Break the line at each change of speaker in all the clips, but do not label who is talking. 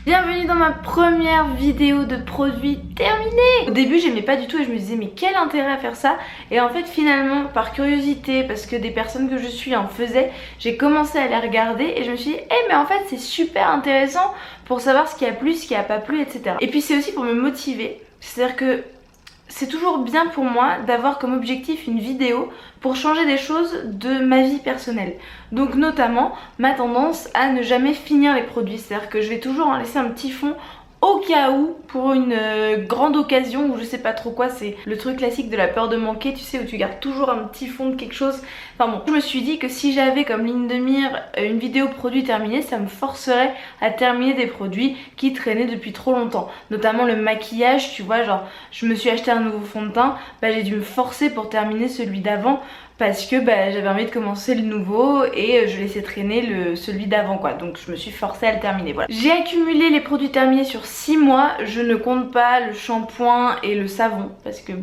Bienvenue dans ma première vidéo de produits terminés. Au début j'aimais pas du tout et je me disais mais quel intérêt à faire ça. Et en fait finalement par curiosité, parce que des personnes que je suis en faisaient, j'ai commencé à les regarder et je me suis dit mais en fait c'est super intéressant pour savoir ce qui a plu, ce qui a pas plu, etc. Et puis c'est aussi pour me motiver, c'est-à-dire que c'est toujours bien pour moi d'avoir comme objectif une vidéo pour changer des choses de ma vie personnelle. Donc notamment ma tendance à ne jamais finir les produits, c'est-à-dire que je vais toujours en laisser un petit fond au cas où, pour une grande occasion ou je sais pas trop quoi. C'est le truc classique de la peur de manquer, tu sais, où tu gardes toujours un petit fond de quelque chose. Enfin bon, je me suis dit que si j'avais comme ligne de mire une vidéo produit terminée, ça me forcerait à terminer des produits qui traînaient depuis trop longtemps. Notamment le maquillage, tu vois, genre je me suis acheté un nouveau fond de teint, bah j'ai dû me forcer pour terminer celui d'avant, parce que j'avais envie de commencer le nouveau et je laissais traîner celui d'avant quoi, donc je me suis forcée à le terminer, voilà. J'ai accumulé les produits terminés sur 6 mois, je ne compte pas le shampoing et le savon parce que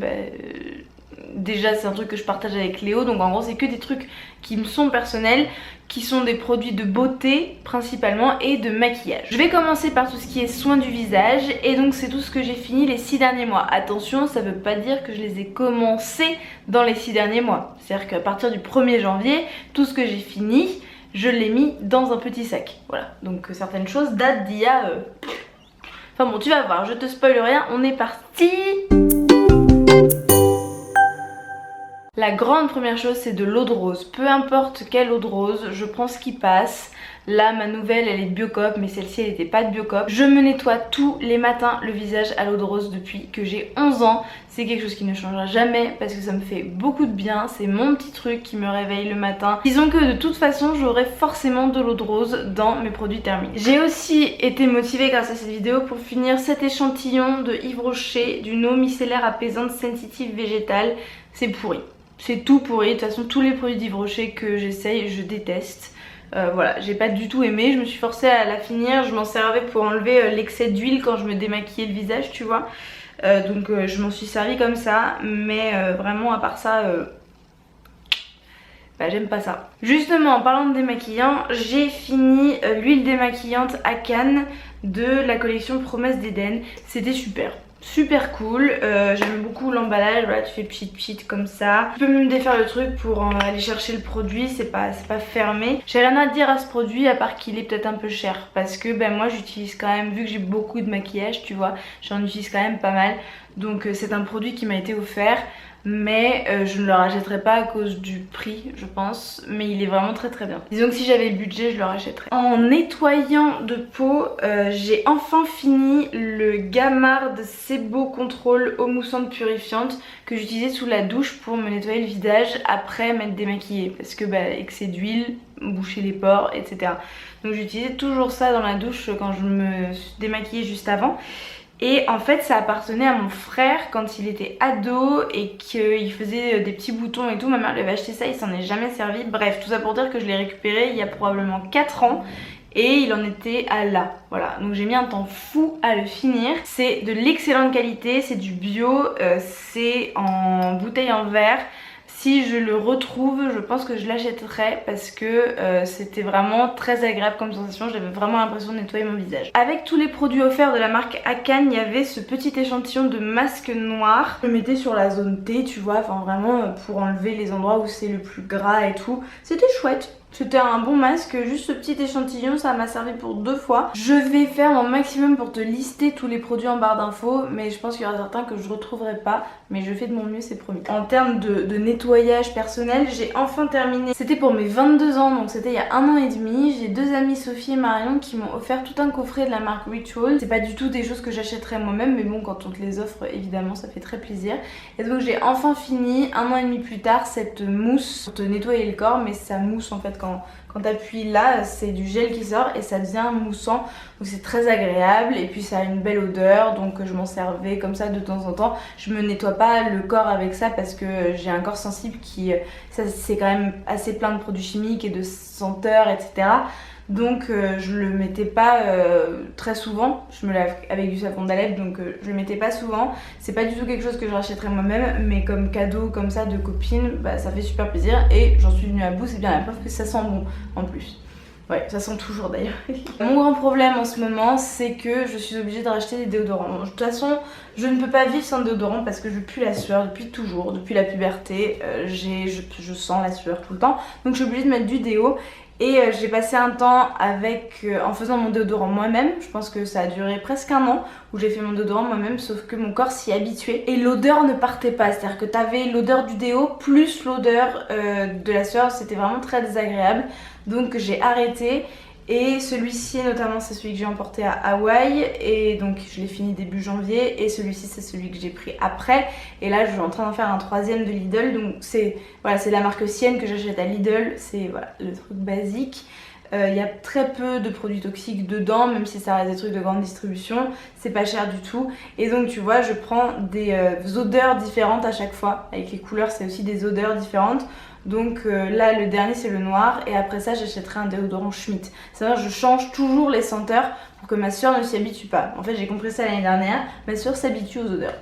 déjà c'est un truc que je partage avec Léo, donc en gros c'est que des trucs qui me sont personnels, qui sont des produits de beauté principalement et de maquillage. Je vais commencer par tout ce qui est soin du visage et donc c'est tout ce que j'ai fini les 6 derniers mois. Attention, ça veut pas dire que je les ai commencés dans les 6 derniers mois. C'est-à-dire qu'à partir du 1er janvier, tout ce que j'ai fini, je l'ai mis dans un petit sac. Voilà, donc certaines choses datent d'il y a... Enfin bon, tu vas voir, je te spoil rien, on est parti. La grande première chose, c'est de l'eau de rose. Peu importe quelle eau de rose, je prends ce qui passe. Là ma nouvelle elle est de Biocop, mais celle-ci elle n'était pas de Biocop. Je me nettoie tous les matins le visage à l'eau de rose depuis que j'ai 11 ans. C'est quelque chose qui ne changera jamais parce que ça me fait beaucoup de bien. C'est mon petit truc qui me réveille le matin. Disons que de toute façon j'aurai forcément de l'eau de rose dans mes produits terminés. J'ai aussi été motivée grâce à cette vidéo pour finir cet échantillon de Yves Rocher d'une eau micellaire apaisante sensitive végétale. C'est pourri. C'est tout pourri. De toute façon tous les produits d'Yves Rocher que j'essaye je déteste. Voilà, j'ai pas du tout aimé, je me suis forcée à la finir, je m'en servais pour enlever l'excès d'huile quand je me démaquillais le visage, tu vois. Donc je m'en suis servi comme ça, mais vraiment à part ça, j'aime pas ça. Justement, en parlant de démaquillant, j'ai fini l'huile démaquillante à Cannes de la collection Promesse d'Eden. C'était super. Super cool, j'aime beaucoup l'emballage, voilà, tu fais pchit comme ça. Tu peux même défaire le truc pour aller chercher le produit, c'est pas fermé. J'ai rien à dire à ce produit à part qu'il est peut-être un peu cher, parce que moi j'utilise quand même, vu que j'ai beaucoup de maquillage, tu vois, j'en utilise quand même pas mal. Donc c'est un produit qui m'a été offert, mais je ne le rachèterai pas à cause du prix je pense, mais il est vraiment très bien. Disons que si j'avais le budget je le rachèterais. En nettoyant de peau, j'ai enfin fini le Gammard Sebo Control eau moussante purifiante que j'utilisais sous la douche pour me nettoyer le visage après m'être démaquillée, parce que excès d'huile, boucher les pores, etc. Donc j'utilisais toujours ça dans la douche quand je me démaquillais juste avant. Et en fait ça appartenait à mon frère quand il était ado et qu'il faisait des petits boutons et tout. Ma mère lui avait acheté ça, il s'en est jamais servi. Bref, tout ça pour dire que je l'ai récupéré il y a probablement 4 ans et il en était à là. Voilà, donc j'ai mis un temps fou à le finir. C'est de l'excellente qualité, c'est du bio, c'est en bouteille en verre. Si je le retrouve, je pense que je l'achèterai parce que c'était vraiment très agréable comme sensation. J'avais vraiment l'impression de nettoyer mon visage. Avec tous les produits offerts de la marque Akan, il y avait ce petit échantillon de masque noir. Je le mettais sur la zone T, tu vois, enfin vraiment pour enlever les endroits où c'est le plus gras et tout. C'était chouette. C'était un bon masque, juste ce petit échantillon, ça m'a servi pour 2 fois. Je vais faire mon maximum pour te lister tous les produits en barre d'infos, mais je pense qu'il y aura certains que je retrouverai pas, mais je fais de mon mieux, c'est promis. En termes de nettoyage personnel, j'ai enfin terminé. C'était pour mes 22 ans, donc c'était il y a 1 an et demi. J'ai 2 amies, Sophie et Marion, qui m'ont offert tout un coffret de la marque Ritual. C'est pas du tout des choses que j'achèterais moi-même, mais bon, quand on te les offre, évidemment, ça fait très plaisir. Et donc j'ai enfin fini, 1 an et demi plus tard, cette mousse pour te nettoyer le corps, mais ça mousse en fait quand t'appuies là, c'est du gel qui sort et ça devient moussant, donc c'est très agréable et puis ça a une belle odeur, donc je m'en servais comme ça de temps en temps. Je me nettoie pas le corps avec ça parce que j'ai un corps sensible qui, c'est quand même assez plein de produits chimiques et de senteurs, etc. Donc je le mettais pas très souvent, je me lave avec du savon d'Alep, donc je le mettais pas souvent. C'est pas du tout quelque chose que je rachèterais moi-même, mais comme cadeau comme ça de copine, ça fait super plaisir et j'en suis venue à bout. C'est bien la preuve que ça sent bon en plus. Ouais, ça sent toujours d'ailleurs. Mon grand problème en ce moment, c'est que je suis obligée de racheter des déodorants. De toute façon, je ne peux pas vivre sans déodorant parce que je pue la sueur depuis toujours, depuis la puberté. Je sens la sueur tout le temps. Donc je suis obligée de mettre du déo. Et j'ai passé un temps en faisant mon déodorant moi-même. Je pense que ça a duré presque un an où j'ai fait mon déodorant moi-même, sauf que mon corps s'y habituait. Et l'odeur ne partait pas, c'est-à-dire que t'avais l'odeur du déo plus l'odeur de la sueur. C'était vraiment très désagréable. Donc j'ai arrêté. Et celui-ci notamment c'est celui que j'ai emporté à Hawaï et donc je l'ai fini début janvier, et celui-ci c'est celui que j'ai pris après, et là je suis en train d'en faire un troisième de Lidl. Donc c'est la marque Sienne que j'achète à Lidl, c'est voilà, le truc basique. Il y a très peu de produits toxiques dedans, même si ça reste des trucs de grande distribution, c'est pas cher du tout. Et donc tu vois, je prends des odeurs différentes à chaque fois. Avec les couleurs, c'est aussi des odeurs différentes. Donc là, le dernier c'est le noir, et après ça j'achèterai un déodorant Schmitt. C'est-à-dire je change toujours les senteurs pour que ma soeur ne s'y habitue pas. En fait j'ai compris ça l'année dernière, ma soeur s'habitue aux odeurs.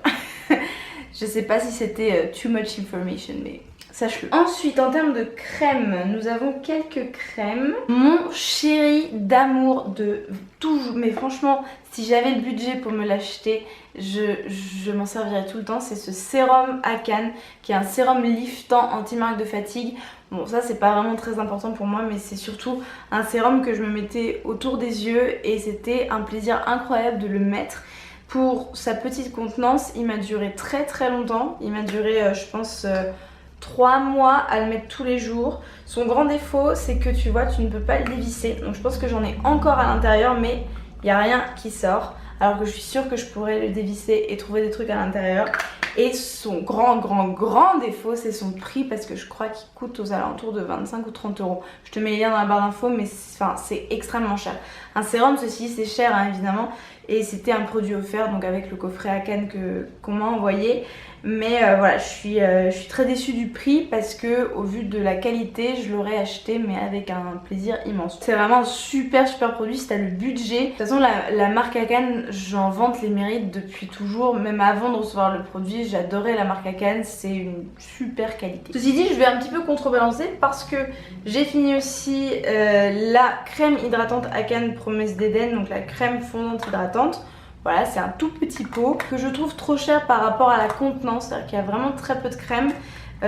Je sais pas si c'était too much information, mais sache-le. Ensuite, en termes de crème, nous avons quelques crèmes. Mon chéri d'amour de toujours, mais franchement, si j'avais le budget pour me l'acheter, je m'en servirais tout le temps. C'est ce sérum Akan, qui est un sérum liftant anti-marque de fatigue. Bon, ça c'est pas vraiment très important pour moi, mais c'est surtout un sérum que je me mettais autour des yeux, et c'était un plaisir incroyable de le mettre. Pour sa petite contenance, il m'a duré très très longtemps. Il m'a duré, je pense, 3 mois à le mettre tous les jours. Son grand défaut, c'est que tu vois, tu ne peux pas le dévisser. Donc je pense que j'en ai encore à l'intérieur, mais il n'y a rien qui sort. Alors que je suis sûre que je pourrais le dévisser et trouver des trucs à l'intérieur. Et son grand défaut, c'est son prix, parce que je crois qu'il coûte aux alentours de 25 ou 30 euros. Je te mets les liens dans la barre d'infos, mais c'est extrêmement cher. Un sérum, ceci, c'est cher hein, évidemment. Et c'était un produit offert, donc avec le coffret Akan qu'on m'a envoyé. Mais voilà, je suis très déçue du prix, parce que au vu de la qualité, je l'aurais acheté mais avec un plaisir immense. C'est vraiment un super produit si t'as le budget. De toute façon la marque Akan, j'en vante les mérites depuis toujours. Même avant de recevoir le produit, j'adorais la marque Akan, c'est une super qualité. Ceci dit, je vais un petit peu contrebalancer parce que j'ai fini aussi la crème hydratante Akan Promesse d'Eden, donc la crème fondante hydratante. Voilà, c'est un tout petit pot que je trouve trop cher par rapport à la contenance, c'est-à-dire qu'il y a vraiment très peu de crème.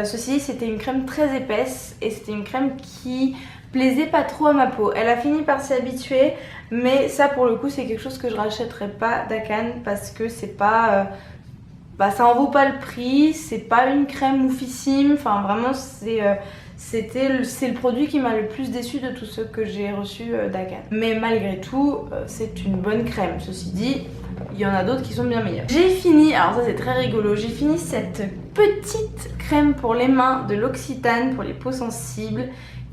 Ceci dit, c'était une crème très épaisse, et c'était une crème qui plaisait pas trop à ma peau. Elle a fini par s'y habituer, mais ça pour le coup c'est quelque chose que je rachèterais pas d'Akan, parce que c'est pas... ça en vaut pas le prix, c'est pas une crème oufissime, enfin vraiment c'est le produit qui m'a le plus déçu de tous ceux que j'ai reçus d'Akan. Mais malgré tout, c'est une bonne crème. Ceci dit, il y en a d'autres qui sont bien meilleures. J'ai fini, alors ça c'est très rigolo, j'ai fini cette petite crème pour les mains de l'Occitane pour les peaux sensibles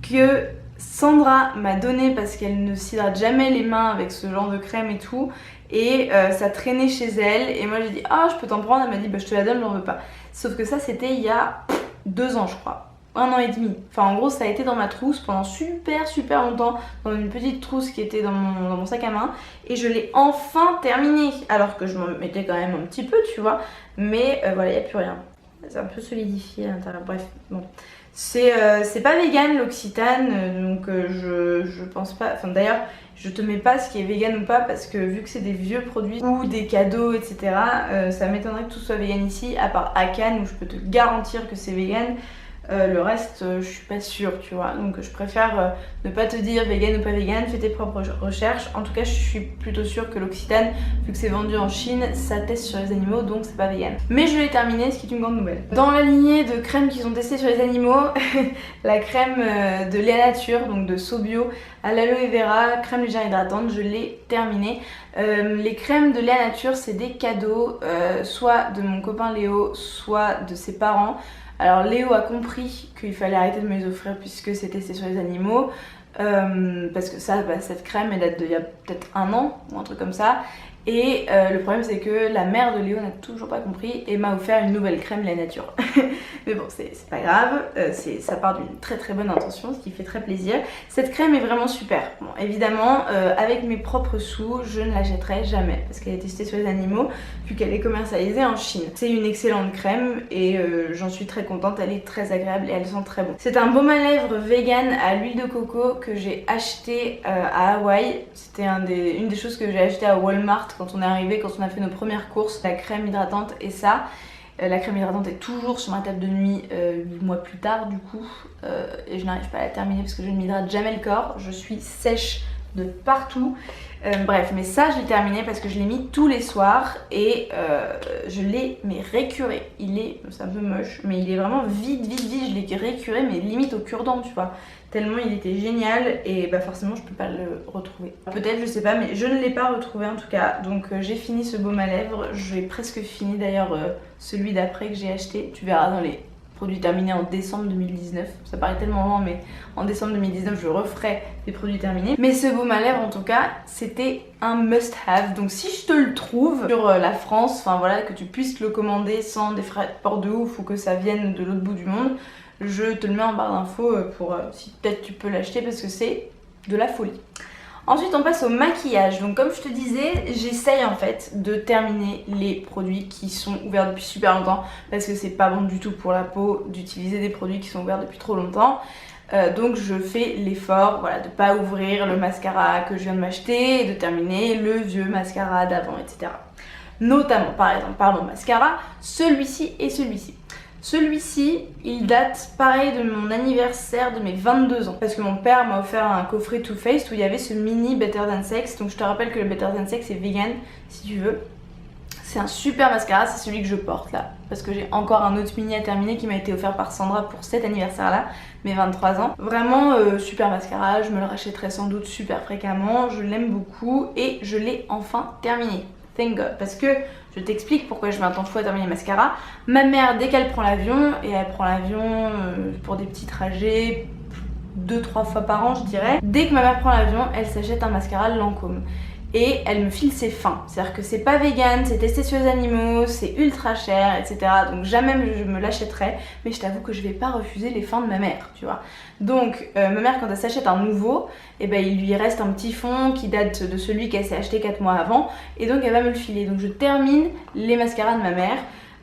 que Sandra m'a donnée parce qu'elle ne s'hydrate jamais les mains avec ce genre de crème et tout. Et ça traînait chez elle, et moi j'ai dit ah je peux t'en prendre, elle m'a dit bah je te la donne, j'en veux pas. Sauf que ça c'était il y a 2 ans je crois. 1 an et demi. Enfin en gros ça a été dans ma trousse pendant super longtemps, dans une petite trousse qui était dans mon sac à main, et je l'ai enfin terminée, alors que je m'en mettais quand même un petit peu tu vois, mais voilà il n'y a plus rien. C'est un peu solidifié à l'intérieur, bref bon. C'est pas vegan l'Occitane, donc je pense pas, enfin d'ailleurs je te mets pas ce qui est vegan ou pas, parce que vu que c'est des vieux produits ou des cadeaux etc, ça m'étonnerait que tout soit vegan ici, à part Akan où je peux te garantir que c'est vegan. Le reste je suis pas sûre tu vois, donc je préfère ne pas te dire vegan ou pas vegan, fais tes propres recherches. En tout cas je suis plutôt sûre que l'Occitane, vu que c'est vendu en Chine, ça teste sur les animaux, donc c'est pas vegan. Mais je l'ai terminé, ce qui est une grande nouvelle. Dans la lignée de crèmes qui sont testées sur les animaux, la crème de Léa Nature, donc de Sobio à l'aloe vera, crème légère hydratante, je l'ai terminée. Les crèmes de Léa Nature c'est des cadeaux, soit de mon copain Léo, soit de ses parents. Alors Léo a compris qu'il fallait arrêter de me les offrir puisque c'est testé sur les animaux, parce que ça, cette crème elle date d'il y a peut-être 1 an ou un truc comme ça, Et le problème c'est que la mère de Léo n'a toujours pas compris et m'a offert une nouvelle crème La Nature. Mais bon, c'est pas grave, ça part d'une très très bonne intention, ce qui fait très plaisir. Cette crème est vraiment super. Bon, évidemment, avec mes propres sous, je ne l'achèterai jamais parce qu'elle est testée sur les animaux vu qu'elle est commercialisée en Chine. C'est une excellente crème et j'en suis très contente, elle est très agréable et elle sent très bon. C'est un baume à lèvres vegan à l'huile de coco que j'ai acheté à Hawaï. C'était une des choses que j'ai acheté à Walmart quand on est arrivé, quand on a fait nos premières courses, la crème hydratante et ça. La crème hydratante est toujours sur ma table de nuit 8 mois plus tard du coup et je n'arrive pas à la terminer parce que je ne m'hydrate jamais le corps, je suis sèche de partout. Bref, mais ça je l'ai terminé parce que je l'ai mis tous les soirs et je l'ai récuré. C'est un peu moche, mais il est vraiment vide, je l'ai récuré mais limite au cure-dent tu vois. Tellement il était génial et bah forcément je peux pas le retrouver. Peut-être, je sais pas, mais je ne l'ai pas retrouvé en tout cas. Donc j'ai fini ce baume à lèvres, j'ai presque fini d'ailleurs celui d'après que j'ai acheté. Tu verras dans les produits terminés en décembre 2019. Ça paraît tellement loin mais en décembre 2019 je referai des produits terminés. Mais ce baume à lèvres en tout cas c'était un must have. Donc si je te le trouve sur la France, enfin voilà, que tu puisses le commander sans des frais de port de ouf ou que ça vienne de l'autre bout du monde, je te le mets en barre d'infos pour si peut-être tu peux l'acheter parce que c'est de la folie. Ensuite on passe au maquillage. Donc comme je te disais, j'essaye en fait de terminer les produits qui sont ouverts depuis super longtemps parce que c'est pas bon du tout pour la peau d'utiliser des produits qui sont ouverts depuis trop longtemps. Donc je fais l'effort voilà, de pas ouvrir le mascara que je viens de m'acheter et de terminer le vieux mascara d'avant, etc. Notamment par exemple, parlons mascara, celui-ci et celui-ci. Celui-ci, il date pareil de mon anniversaire de mes 22 ans. Parce que mon père m'a offert un coffret Too Faced où il y avait ce mini Better Than Sex. Donc je te rappelle que le Better Than Sex est vegan si tu veux. C'est un super mascara, c'est celui que je porte là. Parce que j'ai encore un autre mini à terminer qui m'a été offert par Sandra pour cet anniversaire là, mes 23 ans. Vraiment super mascara, je me le rachèterai sans doute super fréquemment. Je l'aime beaucoup et je l'ai enfin terminé. Thank God. Parce que je t'explique pourquoi je mets un temps fou à terminer le mascara. Ma mère, dès qu'elle prend l'avion, et elle prend l'avion pour des petits trajets 2-3 fois par an je dirais, dès que ma mère prend l'avion, elle s'achète un mascara Lancôme. Et elle me file ses fins. C'est-à-dire que c'est pas vegan, c'est testé sur les animaux, c'est ultra cher, etc. Donc jamais je me l'achèterai, mais je t'avoue que je vais pas refuser les fins de ma mère, tu vois. Donc ma mère quand elle s'achète un nouveau, et ben il lui reste un petit fond qui date de celui qu'elle s'est acheté 4 mois avant, et donc elle va me le filer. Donc je termine les mascaras de ma mère,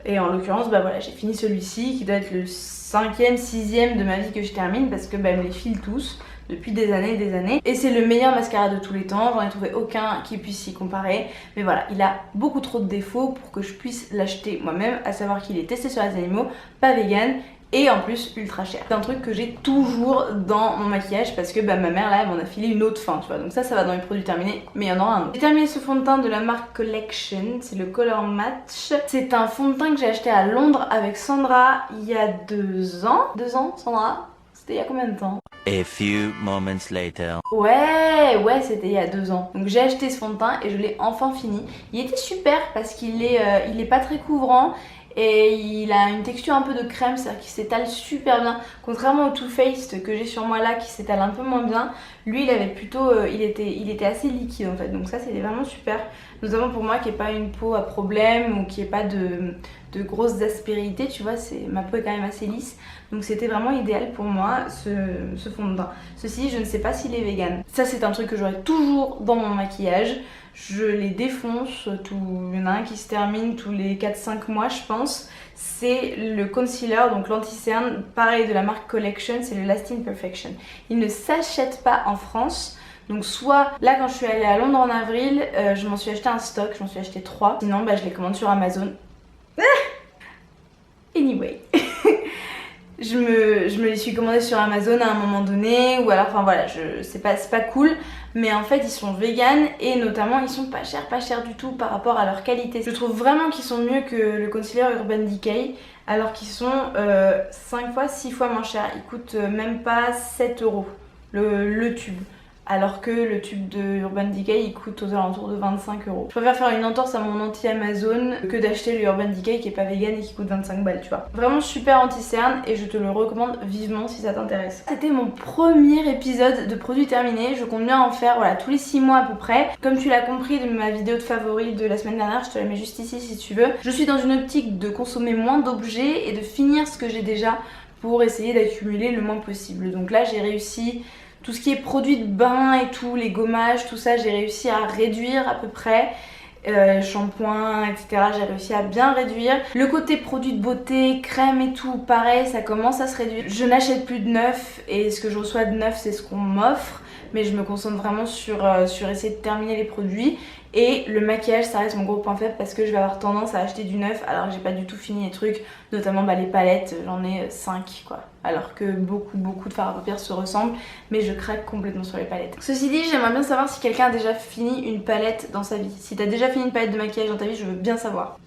et en l'occurrence bah voilà, j'ai fini celui-ci qui doit être le 5e, 6e de ma vie que je termine parce que bah, elle me les file tous depuis des années et des années. Et c'est le meilleur mascara de tous les temps, j'en ai trouvé aucun qui puisse s'y comparer. Mais voilà, il a beaucoup trop de défauts pour que je puisse l'acheter moi-même, à savoir qu'il est testé sur les animaux, pas vegan et en plus ultra cher. C'est un truc que j'ai toujours dans mon maquillage parce que bah, ma mère là elle m'en a filé une autre fin, tu vois. Donc ça va dans les produits terminés, mais il y en aura un autre. J'ai terminé ce fond de teint de la marque Collection, c'est le Color Match. C'est un fond de teint que j'ai acheté à Londres avec Sandra il y a 2 ans. 2 ans Sandra? C'était il y a combien de temps?
A few moments later.
Ouais, c'était il y a 2 ans. Donc j'ai acheté ce fond de teint et je l'ai enfin fini. Il était super parce qu'il est pas très couvrant et il a une texture un peu de crème, c'est-à-dire qu'il s'étale super bien. Contrairement au Too Faced que j'ai sur moi là qui s'étale un peu moins bien, lui il avait plutôt, il était assez liquide en fait. Donc ça c'était vraiment super. Notamment pour moi qui n'ai pas une peau à problème ou qui n'ai pas de grosses aspérités, tu vois, ma peau est quand même assez lisse. Donc c'était vraiment idéal pour moi ce fond de teint. Ceci, je ne sais pas s'il est vegan. Ça c'est un truc que j'aurai toujours dans mon maquillage. Je les défonce, il y en a un qui se termine tous les 4-5 mois je pense. C'est le concealer, donc l'anti-cerne, pareil de la marque Collection, c'est le Lasting Perfection. Il ne s'achète pas en France. Donc soit là quand je suis allée à Londres en avril, je m'en suis acheté un stock, je m'en suis acheté 3. Sinon bah, je les commande sur Amazon. Anyway. Je me les suis commandés sur Amazon à un moment donné, ou alors enfin voilà, c'est pas cool, mais en fait ils sont vegan et notamment ils sont pas chers du tout par rapport à leur qualité. Je trouve vraiment qu'ils sont mieux que le concealer Urban Decay, alors qu'ils sont 5 fois, 6 fois moins chers. Ils coûtent même pas 7 € le tube. alors que le tube de Urban Decay il coûte aux alentours de 25 €. Je préfère faire une entorse à mon anti-Amazon que d'acheter le Urban Decay qui est pas vegan et qui coûte 25 balles, tu vois. Vraiment super anti-cerne et je te le recommande vivement si ça t'intéresse. C'était mon premier épisode de produits terminés. Je compte bien en faire voilà, tous les 6 mois à peu près. Comme tu l'as compris de ma vidéo de favoris de la semaine dernière, je te la mets juste ici si tu veux. Je suis dans une optique de consommer moins d'objets et de finir ce que j'ai déjà pour essayer d'accumuler le moins possible. Donc là j'ai réussi, tout ce qui est produits de bain et tout, les gommages, tout ça j'ai réussi à réduire à peu près. Shampoing, etc. j'ai réussi à bien réduire. Le côté produits de beauté, crème et tout, pareil, ça commence à se réduire. Je n'achète plus de neuf et ce que je reçois de neuf c'est ce qu'on m'offre. Mais je me concentre vraiment sur essayer de terminer les produits. Et le maquillage ça reste mon gros point faible parce que je vais avoir tendance à acheter du neuf alors que j'ai pas du tout fini les trucs. Notamment les palettes, j'en ai 5 quoi. Alors que beaucoup de fards à paupières se ressemblent. Mais je craque complètement sur les palettes. Ceci dit, j'aimerais bien savoir si quelqu'un a déjà fini une palette dans sa vie. Si t'as déjà fini une palette de maquillage dans ta vie, je veux bien savoir.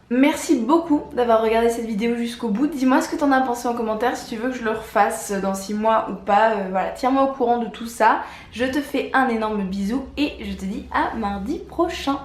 Merci beaucoup d'avoir regardé cette vidéo jusqu'au bout. Dis-moi ce que t'en as pensé en commentaire, si tu veux que je le refasse dans 6 mois ou pas. Voilà, tiens-moi au courant de tout ça. Je te fais un énorme bisou et je te dis à mardi prochain.